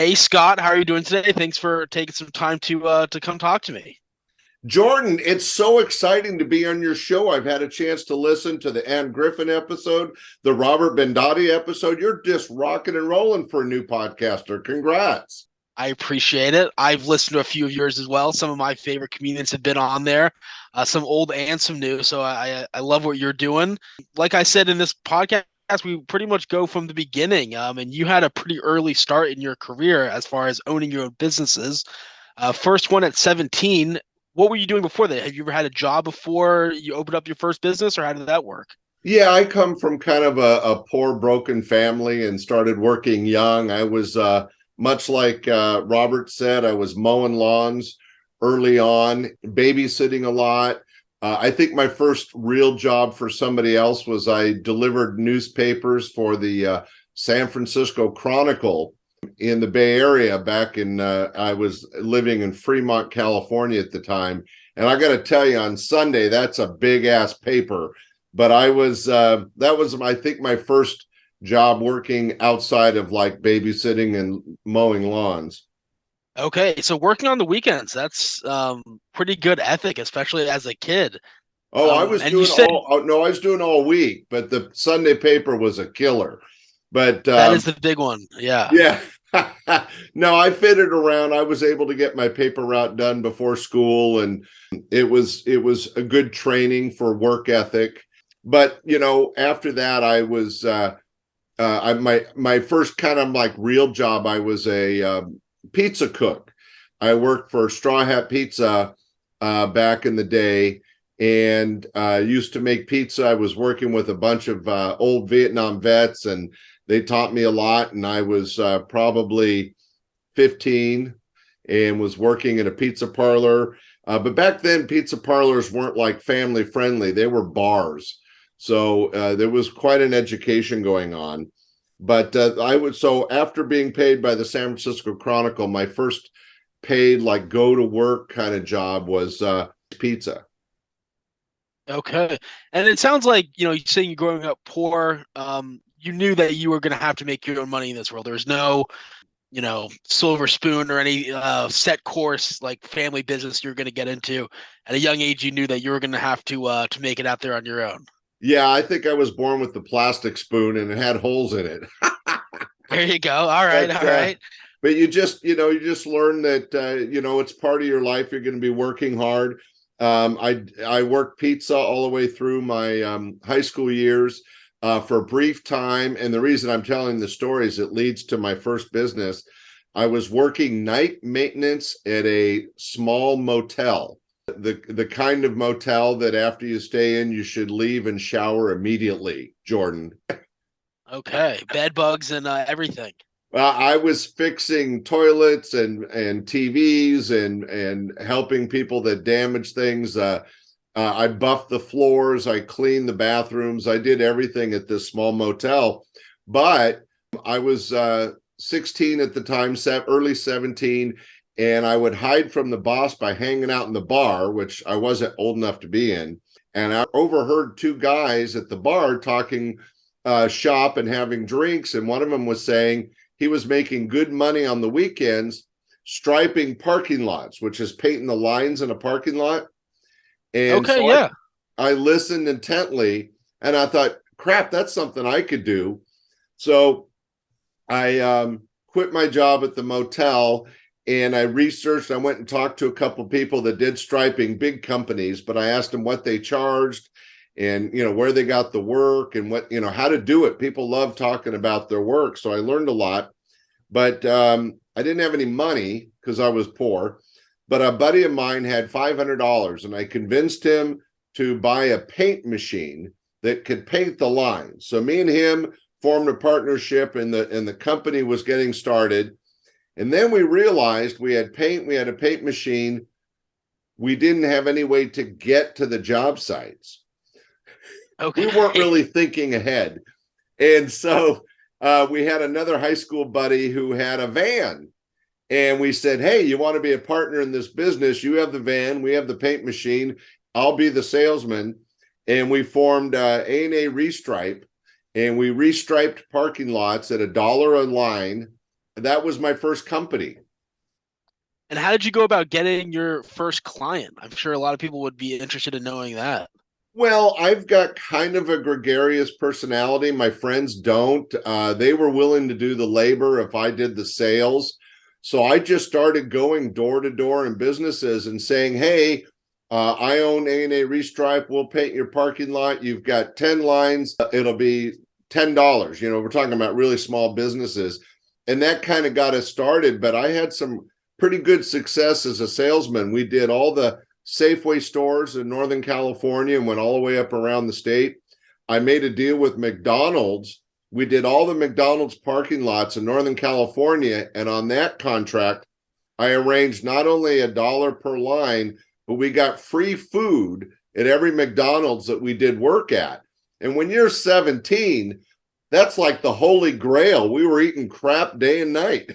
Hey Scott, how are you doing today? Thanks for taking some time to come talk to me. Jordan, it's so exciting to be on your show. I've had a chance to listen to the Ann Griffin episode, the Robert Bendetti episode. You're just rocking and rolling for a new podcaster. Congrats. I appreciate it. I've listened to a few of yours as well. Some of my favorite comedians have been on there, some old and some new. So I love what you're doing. Like I said in this podcast, we pretty much go from the beginning. And you had a pretty early start in your career as far as owning your own businesses. First one at 17. What were you doing before that? Have you ever had a job before you opened up your first business, or how did that work? Yeah, I come from kind of a poor, broken family and started working young. I was much like Robert said, I was mowing lawns early on, babysitting a lot. I think my first real job for somebody else was I delivered newspapers for the San Francisco Chronicle in the Bay Area back in, I was living in Fremont, California at the time. And I got to tell you, on Sunday, that's a big ass paper. But that was, I think, my first job working outside of like babysitting and mowing lawns. Okay, so working on the weekends, that's pretty good ethic, especially as a kid. Oh, I was And you doing said all, oh, no, I was doing all week, but the Sunday paper was a killer. But that is the big one. Yeah. yeah, no, I fitted around. I was able to get my paper route done before school, and it was a good training for work ethic. But after that, I was my first kind of like real job. I was a pizza cook. I worked for Straw Hat Pizza back in the day, and used to make pizza. I was working with a bunch of old Vietnam vets, and they taught me a lot. And I was probably 15 and was working at a pizza parlor. But back then, pizza parlors weren't like family friendly; they were bars. So there was quite an education going on. But so after being paid by the San Francisco Chronicle, my first paid like go to work kind of job was pizza. Okay. And it sounds like, you saying you're growing up poor, you knew that you were going to have to make your own money in this world. There's no, silver spoon or any set course like family business you're going to get into. At a young age, you knew that you were going to have to make it out there on your own. Yeah, I think I was born with the plastic spoon and it had holes in it. There you go. All right. but All right. but you just learn that it's part of your life. You're going to be working hard. I worked pizza all the way through my high school years for a brief time, and the reason I'm telling the story is it leads to my first business. I was working night maintenance at a small motel, the kind of motel that after you stay in, you should leave and shower immediately, Jordan. Okay. Bed bugs and everything. I was fixing toilets and TVs and helping people that damaged things. I buffed the floors, I cleaned the bathrooms, I did everything at this small motel. But I was 16 at the time, early 17, and I would hide from the boss by hanging out in the bar, which I wasn't old enough to be in. And I overheard two guys at the bar talking shop and having drinks, and one of them was saying he was making good money on the weekends striping parking lots, which is painting the lines in a parking lot. And Okay. so Yeah. I listened intently, and I thought, crap, that's something I could do. So I quit my job at the motel, and I researched. I went and talked to a couple of people that did striping, big companies, but I asked them what they charged and where they got the work and what how to do it. People love talking about their work, so I learned a lot. But I didn't have any money because I was poor. But a buddy of mine had $500, and I convinced him to buy a paint machine that could paint the lines. So me and him formed a partnership, and the company was getting started. And then we realized we had paint, we had a paint machine. We didn't have any way to get to the job sites. We weren't Okay. really thinking ahead. And so we had another high school buddy who had a van. And we said, hey, you want to be a partner in this business? You have the van, we have the paint machine. I'll be the salesman. And we formed A&A Restripe, and we restriped parking lots at $1 a line. That was my first company. And how did you go about getting your first client? I'm sure a lot of people would be interested in knowing that. Well, I've got kind of a gregarious personality. My friends don't. They were willing to do the labor if I did the sales. So I just started going door to door in businesses and saying, hey, I own A&A Restripe. We'll paint your parking lot. You've got 10 lines. It'll be $10. We're talking about really small businesses. And that kind of got us started. But I had some pretty good success as a salesman. We did all the Safeway stores in Northern California and went all the way up around the state. I made a deal with McDonald's. We did all the McDonald's parking lots in Northern California. And on that contract, I arranged not only $1 per line, but we got free food at every McDonald's that we did work at. And when you're 17, that's like the holy grail. We were eating crap day and night.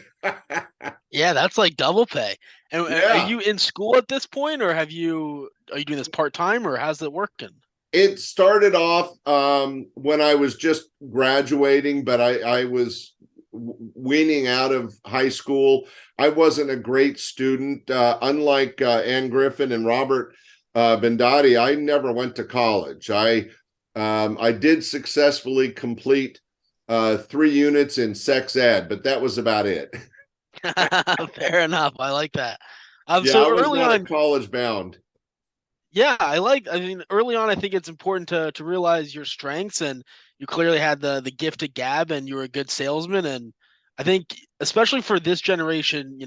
Yeah, that's like double pay. And are Yeah. you in school at this point, or are you doing this part time, or how's it working? It started off when I was just graduating, but I was weaning out of high school. I wasn't a great student. Unlike Ann Griffin and Robert Bendetti, I never went to college. I did successfully complete 3 units in sex ed, but that was about it. Fair enough. I like that. Yeah, I So was early not a on, college bound. yeah, I mean, early on, I think it's important to realize your strengths, and you clearly had the gift of gab, and you were a good salesman. And I think, especially for this generation,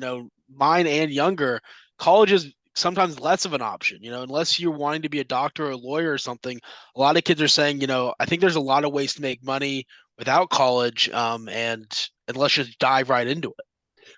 mine and younger, college is sometimes less of an option. Unless you're wanting to be a doctor or a lawyer or something. A lot of kids are saying, I think there's a lot of ways to make money without college, and let's just dive right into it.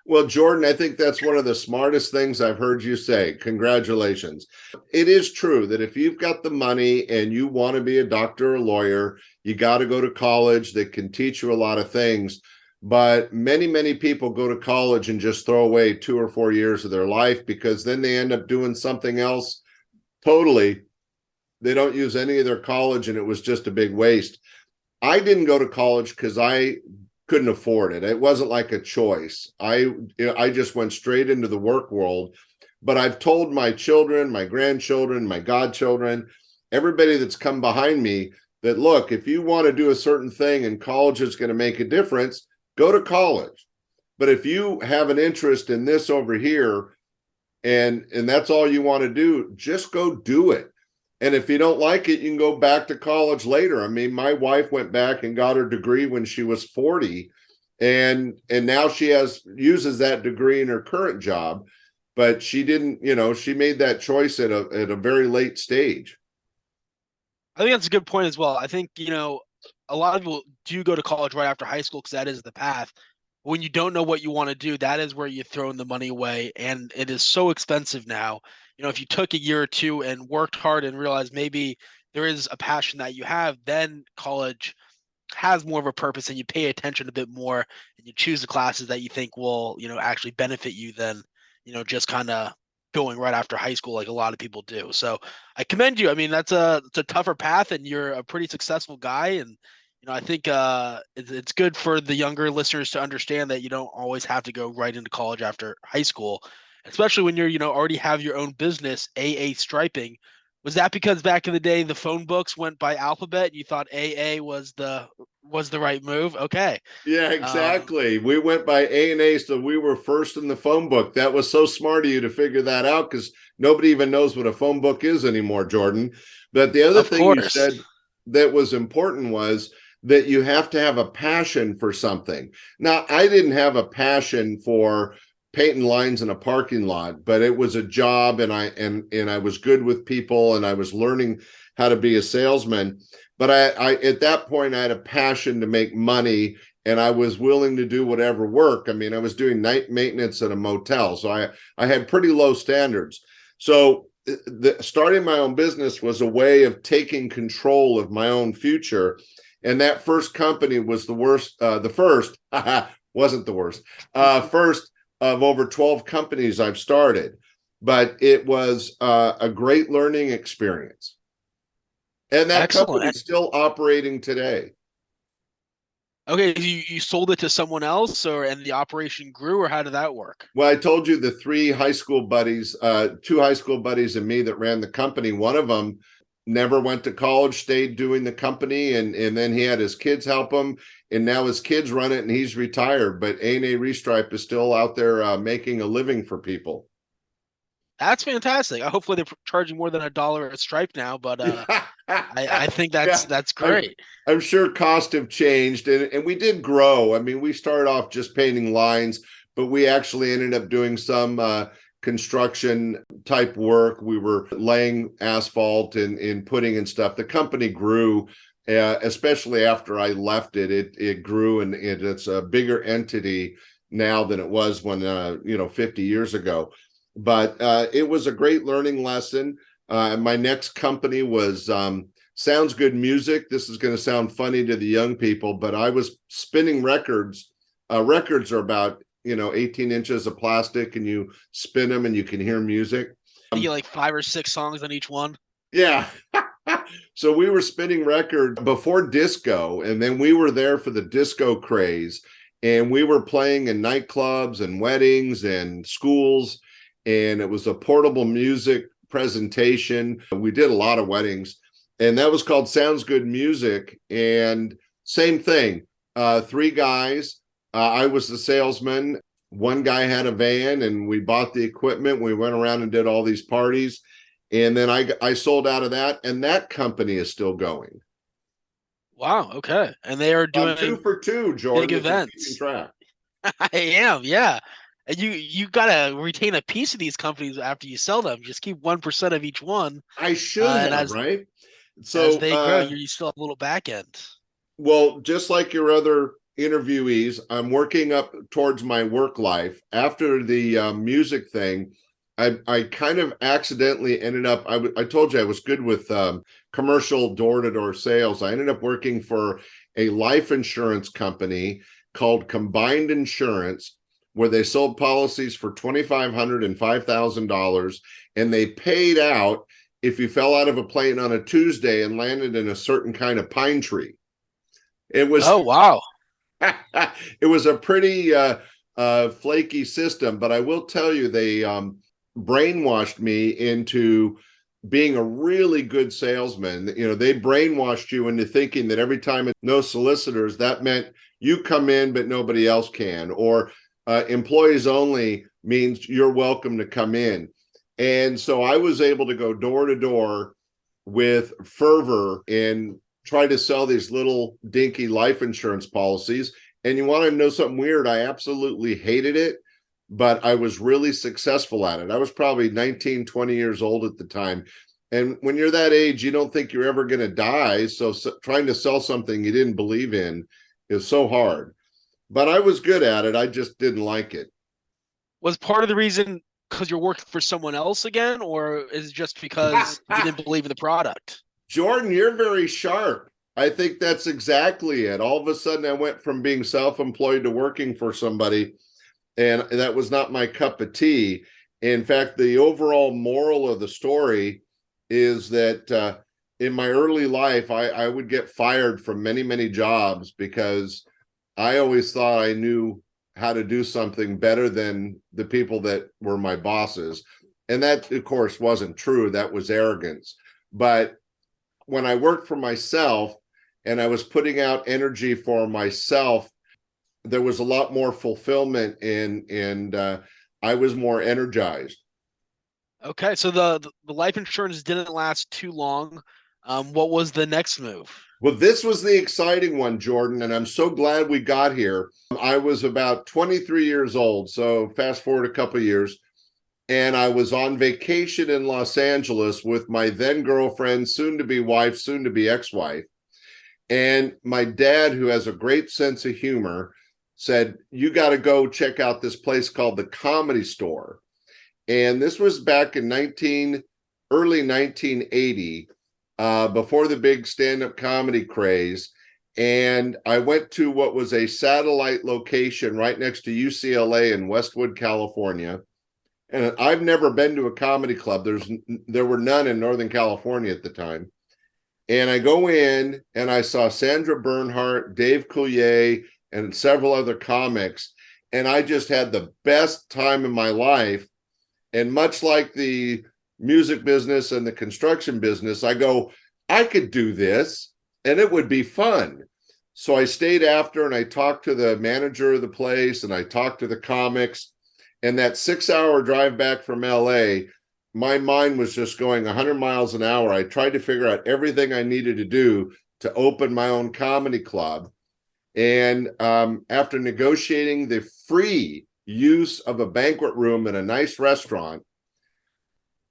Well, Jordan, I think that's one of the smartest things I've heard you say. Congratulations. It is true that if you've got the money and you want to be a doctor or a lawyer, you got to go to college that can teach you a lot of things. But many, many people go to college and just throw away 2 or 4 years of their life because then they end up doing something else totally. They don't use any of their college and it was just a big waste. I didn't go to college because I couldn't afford it. It wasn't like a choice. I just went straight into the work world. But I've told my children, my grandchildren, my godchildren, everybody that's come behind me that look, if you want to do a certain thing and college is going to make a difference, go to college. But if you have an interest in this over here and that's all you want to do, just go do it. And if you don't like it, you can go back to college later. I mean, my wife went back and got her degree when she was 40, and now she uses that degree in her current job, but she didn't, she made that choice at a very late stage. I think that's a good point as well. I think, a lot of people do go to college right after high school because that is the path. When you don't know what you want to do, that is where you're throwing the money away. And it is so expensive now. If you took a year or two and worked hard and realized maybe there is a passion that you have, then college has more of a purpose and you pay attention a bit more and you choose the classes that you think will, actually benefit you than, just kind of going right after high school like a lot of people do. So I commend you. I mean, it's a tougher path and you're a pretty successful guy. And, I think it's good for the younger listeners to understand that you don't always have to go right into college after high school, especially when you're, already have your own business, AA Striping. Was that because back in the day the phone books went by alphabet and you thought AA was the right move? Okay. Yeah, Um, exactly. We went by A&A, so we were first in the phone book. That was so smart of you to figure that out because nobody even knows what a phone book is anymore, Jordan. But the other of thing you course. said that was important was that you have to have a passion for something. Now, I didn't have a passion for painting lines in a parking lot, but it was a job and I was good with people and I was learning how to be a salesman. But I at that point I had a passion to make money and I was willing to do whatever work. I mean, I was doing night maintenance at a motel, so I had pretty low standards. So starting my own business was a way of taking control of my own future. And that first company was the worst. The first wasn't the worst. First of over 12 companies I've started, but it was a great learning experience. And that company Excellent. is still operating today. Okay, you sold it to someone else, or and the operation grew, or how did that work? Well, I told you the three high school buddies, two high school buddies and me that ran the company. One of them never went to college, stayed doing the company, and then he had his kids help him, and now his kids run it, and he's retired. But A&A Restripe is still out there making a living for people. That's fantastic. Hopefully they're charging more than $1 a stripe now, but Yeah, I think yeah. that's I'm, great. I'm sure costs have changed, and we did grow. I mean, we started off just painting lines, but we actually ended up doing some construction type work. We were laying asphalt and putting in stuff. The company grew, especially after I left it. It grew, and it's a bigger entity now than it was when 50 years ago. But it was a great learning lesson. My next company was Sounds Good Music. This is going to sound funny to the young people, but I was spinning records. Records are about 18 inches of plastic, and you spin them and you can hear music. You get like 5 or 6 songs on each one. Yeah. So we were spinning records before disco, and then we were there for the disco craze, and we were playing in nightclubs and weddings and schools, and it was a portable music presentation. We did a lot of weddings, and that was called Sounds Good Music. And same thing, three guys. I was the salesman. One guy had a van, and we bought the equipment. We went around and did all these parties, and then I sold out of that, and that company is still going. Wow, okay. And they are I'm two doing for two, big Jordan, if you're keeping events. track. I am, yeah. And you gotta retain a piece of these companies after you sell them. Just keep 1% of each one. I should And have, right? as So, they grow, you still have a little back end. well, just like your other interviewees, I'm working up towards my work life. After the music thing, I kind of accidentally ended up. I told you I was good with commercial door to door sales. I ended up working for a life insurance company called Combined Insurance, where they sold policies for $2,500 and $5,000, and they paid out if you fell out of a plane on a Tuesday and landed in a certain kind of pine tree. It was Oh wow. it was a pretty flaky system, but I will tell you they brainwashed me into being a really good salesman. They brainwashed you into thinking that every time no solicitors, that meant you come in but nobody else can, or employees only means you're welcome to come in. And so I was able to go door to door with fervor and try to sell these little dinky life insurance policies. And you want to know something weird? I absolutely hated it, but I was really successful at it. I was probably 19, 20 years old at the time. And when you're that age, you don't think you're ever going to die. So trying to sell something you didn't believe in is so hard. But I was good at it. I just didn't like it. Was part of the reason because you're working for someone else again, or is it just because you didn't believe in the product? Jordan, you're very sharp. I think that's exactly it. All of a sudden, I went from being self employed to working for somebody, and that was not my cup of tea. In fact, the overall moral of the story is that in my early life, I would get fired from many, many jobs because I always thought I knew how to do something better than the people that were my bosses. And that, of course, wasn't true. That was arrogance. But when I worked for myself and I was putting out energy for myself, there was a lot more fulfillment and I was more energized. Okay, so the life insurance didn't last too long. What was the next move? Well, this was the exciting one, Jordan, and I'm so glad we got here. I was about 23 years old, so fast forward a couple of years, and I was on vacation in Los Angeles with my then girlfriend, soon to be wife, soon to be ex-wife. And my dad, who has a great sense of humor, said, "You got to go check out this place called the Comedy Store." And this was back in early 1980, before the big stand-up comedy craze. And I went to what was a satellite location right next to UCLA in Westwood, California. And I've never been to a comedy club. There were none in Northern California at the time. And I go in and I saw Sandra Bernhardt, Dave Coulier, and several other comics. And I just had the best time in my life. And much like the music business and the construction business, I go, I could do this and it would be fun. So I stayed after and I talked to the manager of the place and I talked to the comics. And that 6-hour drive back from LA, my mind was just going 100 miles an hour. I tried to figure out everything I needed to do to open my own comedy club. And after negotiating the free use of a banquet room in a nice restaurant,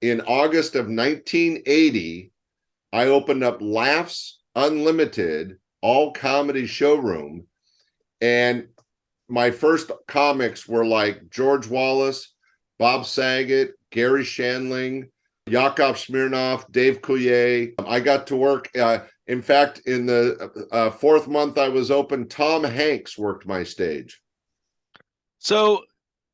in August of 1980, I opened up Laughs Unlimited, all comedy showroom. And my first comics were like George Wallace, Bob Saget, Gary Shandling, Yakov Smirnoff, Dave Coulier. I got to work. In fact, in the fourth month I was open, Tom Hanks worked my stage. So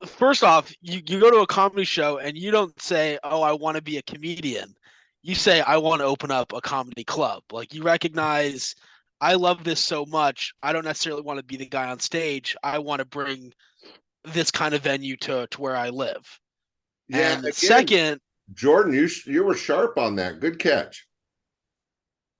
first off, you go to a comedy show and you don't say, "Oh, I want to be a comedian." You say, "I want to open up a comedy club." Like you recognize, I love this so much. I don't necessarily want to be the guy on stage. I want to bring this kind of venue to where I live. Yeah, And again, second, Jordan, you were sharp on that. Good catch.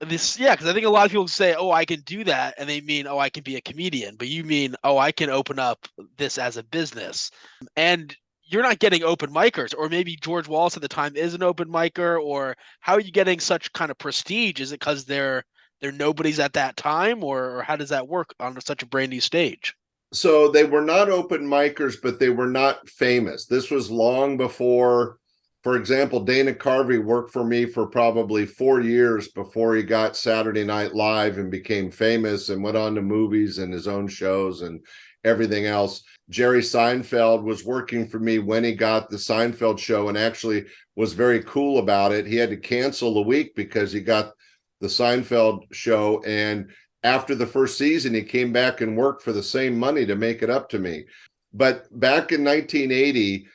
because I think a lot of people say, "Oh, I can do that," and they mean, "Oh, I can be a comedian," but you mean, "Oh, I can open up this as a business," and you're not getting open micers, or maybe George Wallace at the time is an open micer, or how are you getting such kind of prestige? Is it because they're nobodies at that time, or how does that work on such a brand new stage? So they were not open micers, but they were not famous. This was long before, for example, Dana Carvey worked for me for probably 4 years before he got Saturday Night Live and became famous and went on to movies and his own shows and everything else. Jerry Seinfeld was working for me when he got the Seinfeld show and actually was very cool about it. He had to cancel a week because he got the Seinfeld show, and after the first season, he came back and worked for the same money to make it up to me. But back in 1980,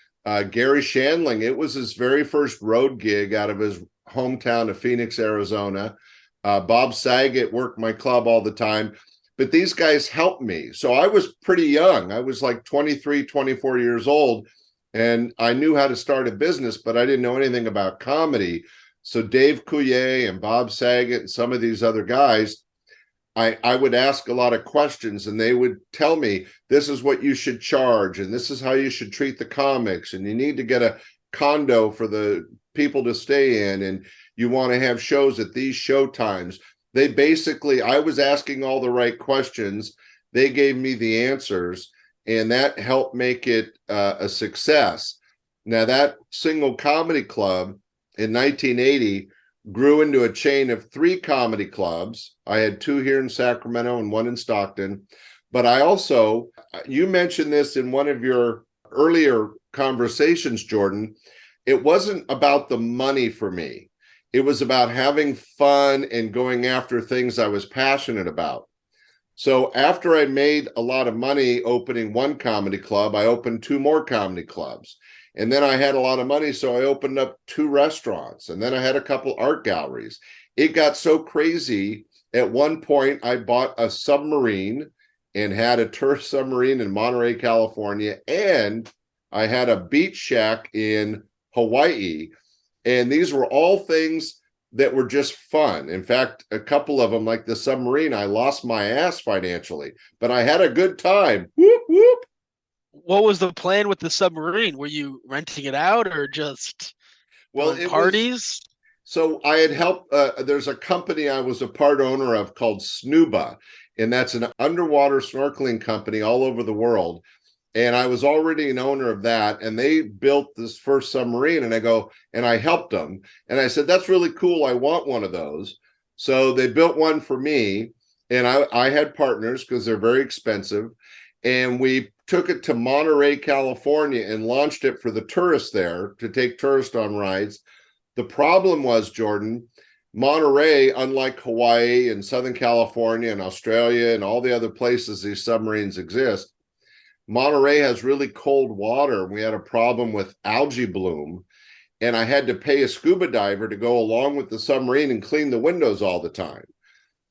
Gary Shandling, it was his very first road gig out of his hometown of Phoenix, Arizona. Bob Saget worked my club all the time, but these guys helped me. So I was pretty young. I was like 23, 24 years old, and I knew how to start a business, but I didn't know anything about comedy. So Dave Coulier and Bob Saget and some of these other guys, I would ask a lot of questions and they would tell me, this is what you should charge and this is how you should treat the comics, and you need to get a condo for the people to stay in, and you want to have shows at these show times. They basically, I was asking all the right questions. They gave me the answers, and that helped make it a success. Now, that single comedy club in 1980 grew into a chain of 3 comedy clubs. I had 2 here in Sacramento and 1 in Stockton. But I also, you mentioned this in one of your earlier conversations, Jordan, it wasn't about the money for me. It was about having fun and going after things I was passionate about. So after I made a lot of money opening 1 comedy club, I opened 2 more comedy clubs. And then I had a lot of money, so I opened up 2 restaurants. And then I had a couple art galleries. It got so crazy. At one point, I bought a submarine and had a tourist submarine in Monterey, California. And I had a beach shack in Hawaii. And these were all things that were just fun. In fact, a couple of them, like the submarine, I lost my ass financially, but I had a good time. Whoop, whoop. What was the plan with the submarine? Were you renting it out or just Well, throwing it was, parties? so I had helped, there's a company I was a part owner of called Snuba, and that's an underwater snorkeling company all over the world. And I was already an owner of that, and they built this first submarine, and I go, and I helped them. And I said, that's really cool. I want one of those. So they built one for me, and I had partners because they're very expensive. And we took it to Monterey, California, and launched it for the tourists there to take tourists on rides. The problem was, Jordan, Monterey, unlike Hawaii and Southern California and Australia and all the other places these submarines exist, Monterey has really cold water. We had a problem with algae bloom. and I had to pay a scuba diver to go along with the submarine and clean the windows all the time.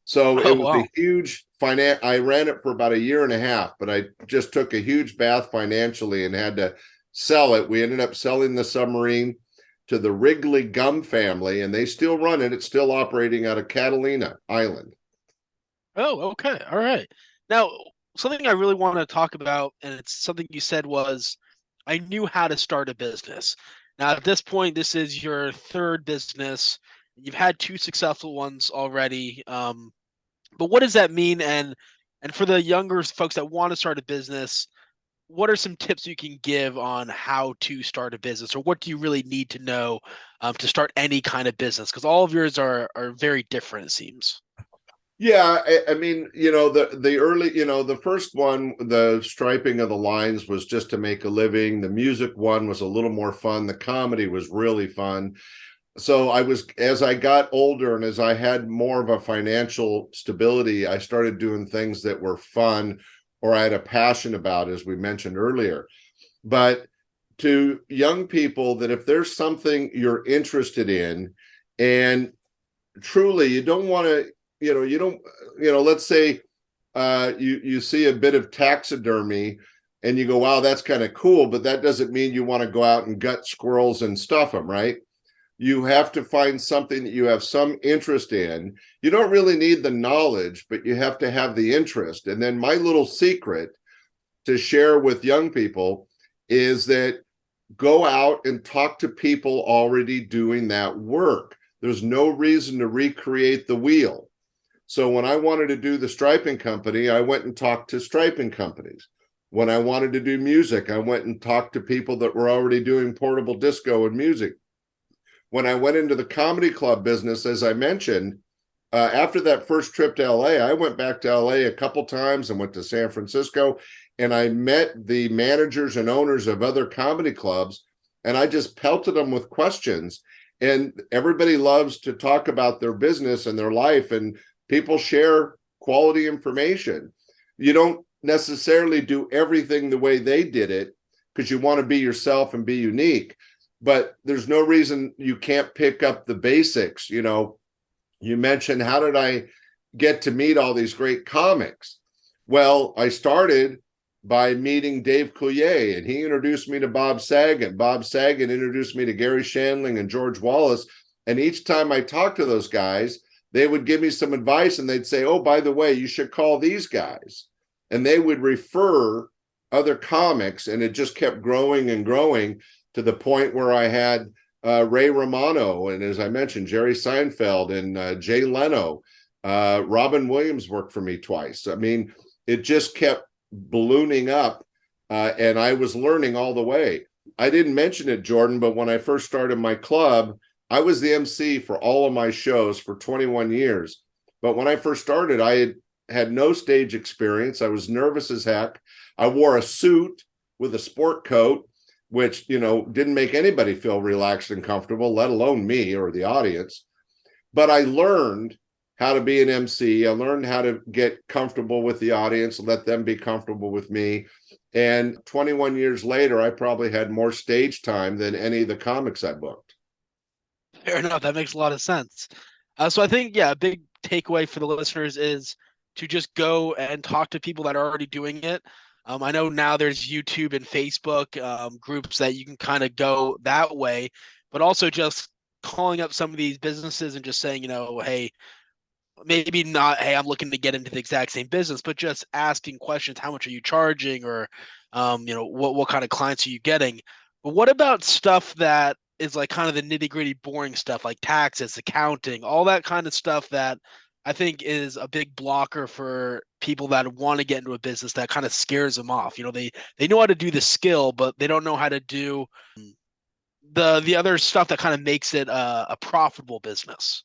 So it Oh was wow. a huge I ran it for about a year and a half, but I just took a huge bath financially and had to sell it. We ended up selling the submarine to the Wrigley Gum family, and they still run it. It's still operating out of Catalina Island. Oh, okay. All right. Now, something I really want to talk about, and it's something you said was, I knew how to start a business. Now, at this point, this is your third business. You've had two successful ones already. But what does that mean? And for the younger folks that want to start a business, what are some tips you can give on how to start a business, or what do you really need to know to start any kind of business? Because all of yours are very different, it seems. Yeah, I mean, the early, the first one, the striping of the lines was just to make a living. The music one was a little more fun. The comedy was really fun. So as I got older and as I had more of a financial stability, I started doing things that were fun or I had a passion about, as we mentioned earlier. But to young people, that if there's something you're interested in, and truly you don't want to, you don't, let's say you see a bit of taxidermy and you go, wow, that's kind of cool, but that doesn't mean you want to go out and gut squirrels and stuff them, right? You have to find something that you have some interest in. You don't really need the knowledge, but you have to have the interest. And then my little secret to share with young people is that go out and talk to people already doing that work. There's no reason to recreate the wheel. So when I wanted to do the striping company, I went and talked to striping companies. When I wanted to do music, I went and talked to people that were already doing portable disco and music. When I went into the comedy club business, as I mentioned, after that first trip to LA, I went back to LA a couple times and went to San Francisco, and I met the managers and owners of other comedy clubs, and I just pelted them with questions. And everybody loves to talk about their business and their life, and people share quality information. You don't necessarily do everything the way they did it because you want to be yourself and be unique, but there's no reason you can't pick up the basics. You mentioned, how did I get to meet all these great comics? Well, I started by meeting Dave Coulier, and he introduced me to Bob Saget. Bob Saget introduced me to Gary Shandling and George Wallace. And each time I talked to those guys, they would give me some advice and they'd say, oh, by the way, you should call these guys. And they would refer other comics, and it just kept growing and growing to the point where I had Ray Romano, and as I mentioned, Jerry Seinfeld and Jay Leno. Robin Williams worked for me twice. I mean, it just kept ballooning up, and I was learning all the way. I didn't mention it, Jordan, but when I first started my club, I was the MC for all of my shows for 21 years. But when I first started, I had no stage experience. I was nervous as heck. I wore a suit with a sport coat, which, didn't make anybody feel relaxed and comfortable, let alone me or the audience. But I learned how to be an MC. I learned how to get comfortable with the audience, let them be comfortable with me. And 21 years later, I probably had more stage time than any of the comics I booked. Fair enough. That makes a lot of sense. So I think, yeah, a big takeaway for the listeners is to just go and talk to people that are already doing it. I know now there's YouTube and Facebook groups that you can kind of go that way, but also just calling up some of these businesses and just saying, hey, maybe not, hey, I'm looking to get into the exact same business, but just asking questions. How much are you charging? Or, what kind of clients are you getting? But what about stuff that is like kind of the nitty gritty boring stuff like taxes, accounting, all that kind of stuff that I think is a big blocker for people that want to get into a business that kind of scares them off. They know how to do the skill, but they don't know how to do the other stuff that kind of makes it a profitable business.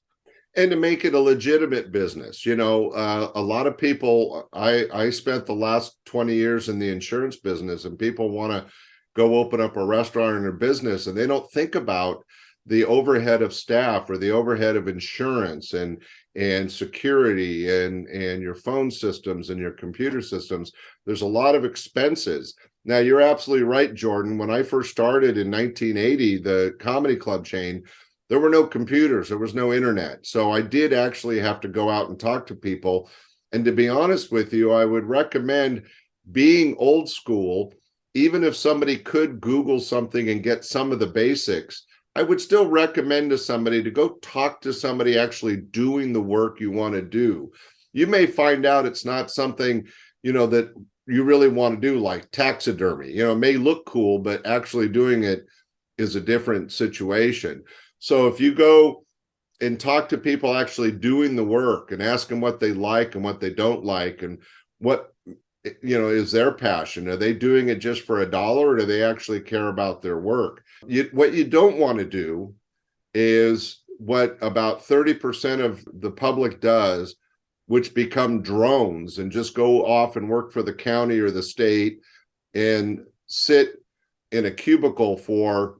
And to make it a legitimate business. A lot of people, I spent the last 20 years in the insurance business, and people want to go open up a restaurant or a business, and they don't think about the overhead of staff or the overhead of insurance and security and your phone systems and your computer systems. There's a lot of expenses. Now, you're absolutely right, Jordan. When I first started in 1980, the comedy club chain, there were no computers, there was no internet. So I did actually have to go out and talk to people. And to be honest with you, I would recommend being old school. Even if somebody could Google something and get some of the basics, I would still recommend to somebody to go talk to somebody actually doing the work you want to do. You may find out it's not something, that you really want to do, like taxidermy. It may look cool, but actually doing it is a different situation. So if you go and talk to people actually doing the work and ask them what they like and what they don't like and what is their passion, are they doing it just for a dollar, or do they actually care about their work? What you don't want to do is what about 30% of the public does, which become drones and just go off and work for the county or the state and sit in a cubicle for,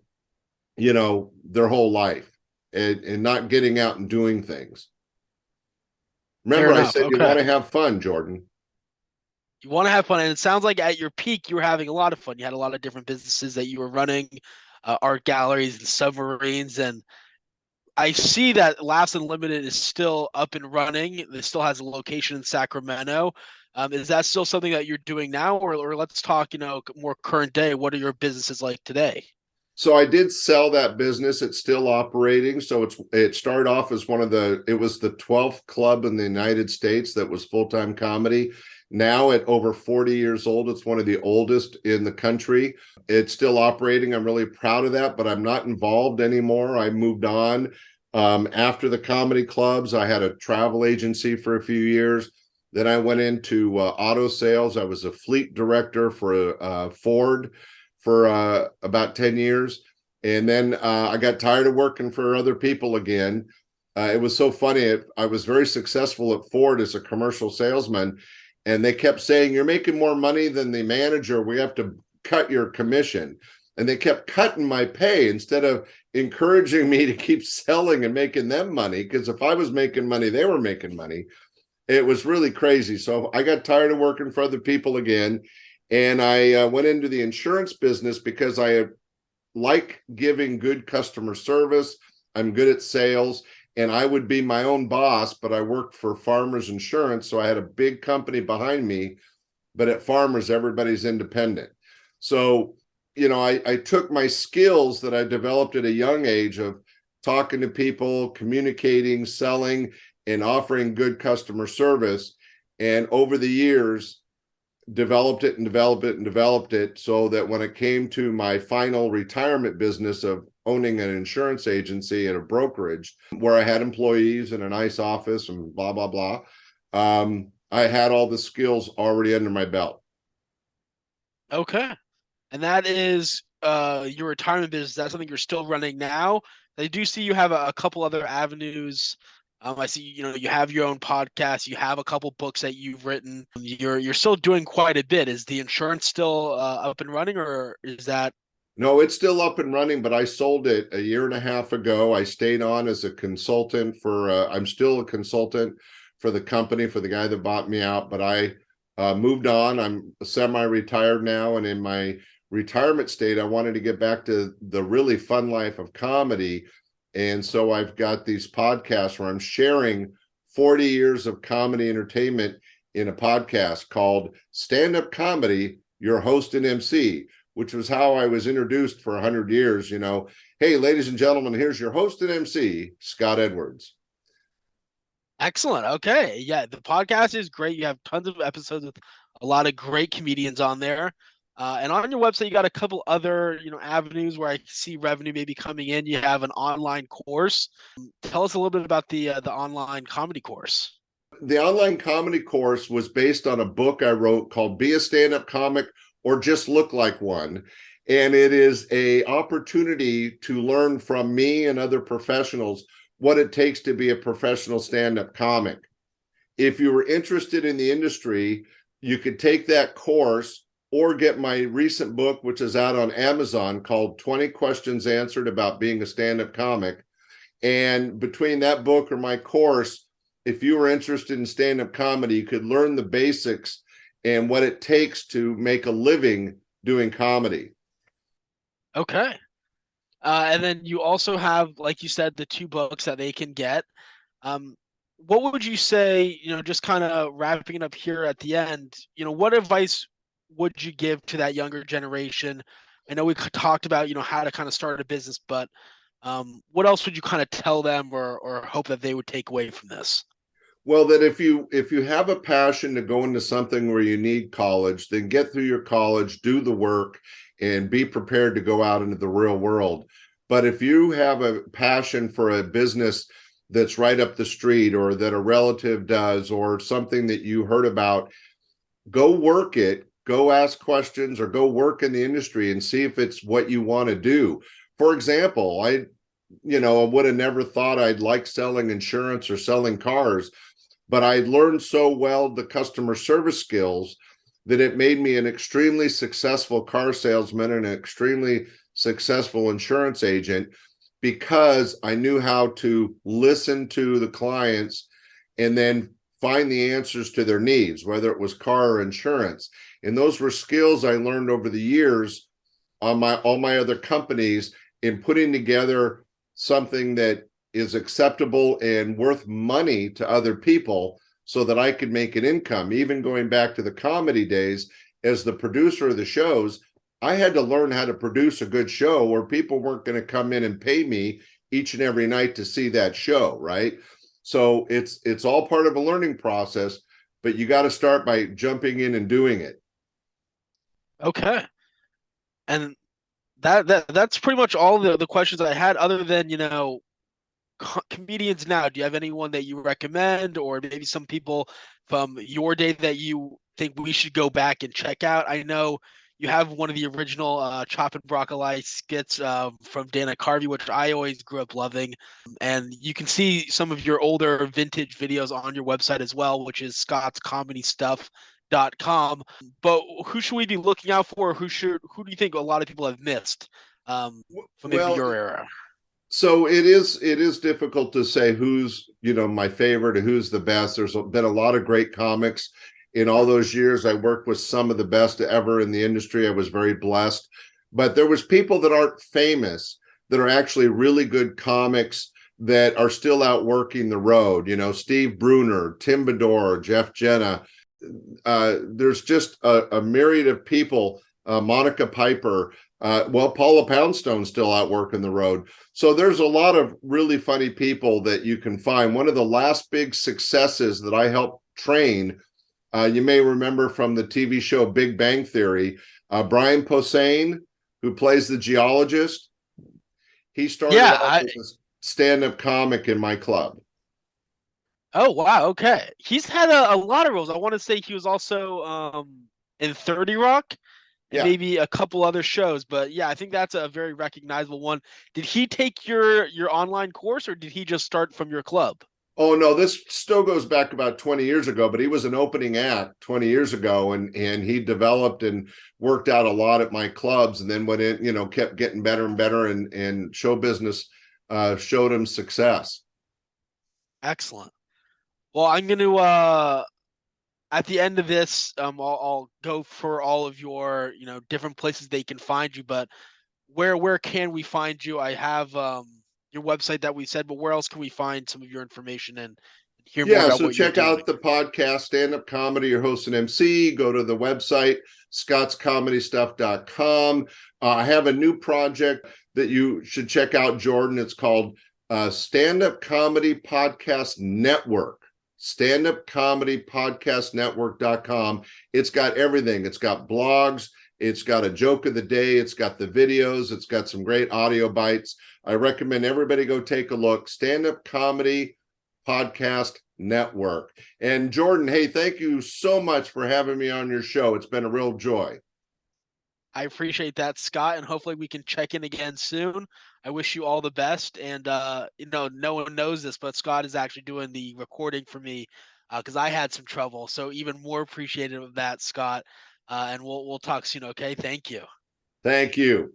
their whole life, and not getting out and doing things. Fair Remember, I enough. said you Okay. want to have fun, Jordan. You want to have fun, and it sounds like at your peak you were having a lot of fun. You had a lot of different businesses that you were running, art galleries and submarines, and I see that Laughs Unlimited is still up and running. It still has a location in Sacramento. Is that still something that you're doing now, or let's talk, more current day? What are your businesses like today? So I did sell that business. It's still operating. So it started off as it was the 12th club in the United States that was full-time comedy. Now at over 40 years old, it's one of the oldest in the country. It's still operating. I'm really proud of that, but I'm not involved anymore. I moved on. After the comedy clubs, I had a travel agency for a few years. Then I went into auto sales. I was a fleet director for Ford for about 10 years. And then I got tired of working for other people again. It was so funny. I was very successful at Ford as a commercial salesman. And they kept saying, "You're making more money than the manager. We have to cut your commission." And they kept cutting my pay instead of encouraging me to keep selling and making them money. Because if I was making money, they were making money. It was really crazy. So I got tired of working for other people again. And I went into the insurance business because I like giving good customer service. I'm good at sales, and I would be my own boss, but I worked for Farmers Insurance. So I had a big company behind me, but at Farmers, everybody's independent. So, I took my skills that I developed at a young age of talking to people, communicating, selling, and offering good customer service. And over the years, developed it and developed it and developed it so that when it came to my final retirement business of owning an insurance agency and a brokerage where I had employees and a nice office and blah, blah, blah, I had all the skills already under my belt. Okay. And that is your retirement business. That's something you're still running now. I do see you have a couple other avenues. I see, you have your own podcast. You have a couple books that you've written. You're still doing quite a bit. Is the insurance still up and running, or is that? No, it's still up and running, but I sold it a year and a half ago. I stayed on as a consultant I'm still a consultant for the company, for the guy that bought me out, but I moved on. I'm semi-retired now. And in my retirement state, I wanted to get back to the really fun life of comedy. And so I've got these podcasts where I'm sharing 40 years of comedy entertainment in a podcast called Stand Up Comedy, Your Host and MC, which was how I was introduced for 100 years. Hey, ladies and gentlemen, here's your host and MC, Scott Edwards. Excellent. Okay. Yeah, the podcast is great. You have tons of episodes with a lot of great comedians on there. And on your website, you got a couple other, avenues where I see revenue maybe coming in. You have an online course. Tell us a little bit about the online comedy course. The online comedy course was based on a book I wrote called Be a Stand-Up Comic or Just Look Like One. And it is a opportunity to learn from me and other professionals what it takes to be a professional stand-up comic. If you were interested in the industry, you could take that course or get my recent book, which is out on Amazon, called 20 Questions Answered About Being a Stand-Up Comic. And between that book or my course, if you were interested in stand-up comedy, you could learn the basics and what it takes to make a living doing comedy. Okay. And then you also have, like you said, the two books that they can get. Um, what would you say, just kind of wrapping it up here at the end, what advice would you give to that younger generation? I know we talked about, how to kind of start a business, but what else would you kind of tell them or hope that they would take away from this? Well, that if you have a passion to go into something where you need college, then get through your college, do the work, and be prepared to go out into the real world. But if you have a passion for a business that's right up the street, or that a relative does, or something that you heard about, go work it, go ask questions, or go work in the industry and see if it's what you want to do. For example, I would have never thought I'd like selling insurance or selling cars, but I learned so well the customer service skills that it made me an extremely successful car salesman and an extremely successful insurance agent, because I knew how to listen to the clients and then find the answers to their needs, whether it was car or insurance. And those were skills I learned over the years on all my other companies, in putting together something that is acceptable and worth money to other people, so that I could make an income. Even going back to the comedy days, as the producer of the shows, I had to learn how to produce a good show where people weren't going to come in and pay me each and every night to see that show, right? So it's all part of a learning process, but you got to start by jumping in and doing it. Okay. And that's pretty much all the questions I had, other than, comedians now. Do you have anyone that you recommend, or maybe some people from your day that you think we should go back and check out? I know you have one of the original Chop and Broccoli skits from Dana Carvey, which I always grew up loving. And you can see some of your older vintage videos on your website as well, which is scottscomedystuff.com. But who should we be looking out for? Who do you think a lot of people have missed from maybe Well, your era? so it is difficult to say who's my favorite or who's the best. There's been a lot of great comics in all those years. I worked with some of the best ever in the industry. I was very blessed, but there was people that aren't famous that are actually really good comics that are still out working the road. Steve Bruner, Tim Bedore, Jeff Jenna. There's just a myriad of people. Monica Piper. Paula Poundstone's still out working the road. So there's a lot of really funny people that you can find. One of the last big successes that I helped train, you may remember from the TV show Big Bang Theory, Brian Posehn, who plays the geologist. He started Yeah, off as a stand-up comic in my club. oh wow, okay. He's had a lot of roles. I want to say he was also in 30 Rock and Yeah. maybe a couple other shows, but yeah, I think that's a very recognizable one. Did he take your online course, or did he just start from your club? Oh no, this still goes back about 20 years ago, but he was an opening act 20 years ago, and he developed and worked out a lot at my clubs, and then went in, kept getting better and better, and show business showed him success. Excellent. Well, I'm going to at the end of this, I'll go for all of your, different places they can find you, but where can we find you? I have your website that we said, but where else can we find some of your information and hear more Yeah, about so what you're check doing? out the podcast, Stand Up Comedy, your host and MC. Go to the website, scottscomedystuff.com. I have a new project that you should check out, Jordan. It's called Stand Up Comedy Podcast Network. Stand Up Comedy Podcast Network.com. It's got everything. It's got blogs. It's got a joke of the day. It's got the videos. It's got some great audio bites. I recommend everybody go take a look. Stand Up Comedy Podcast Network. And Jordan, hey, thank you so much for having me on your show. It's been a real joy. I appreciate that, Scott, and hopefully we can check in again soon. I wish you all the best. And no one knows this, but Scott is actually doing the recording for me because I had some trouble. So even more appreciative of that, Scott. And we'll talk soon. Okay, thank you. Thank you.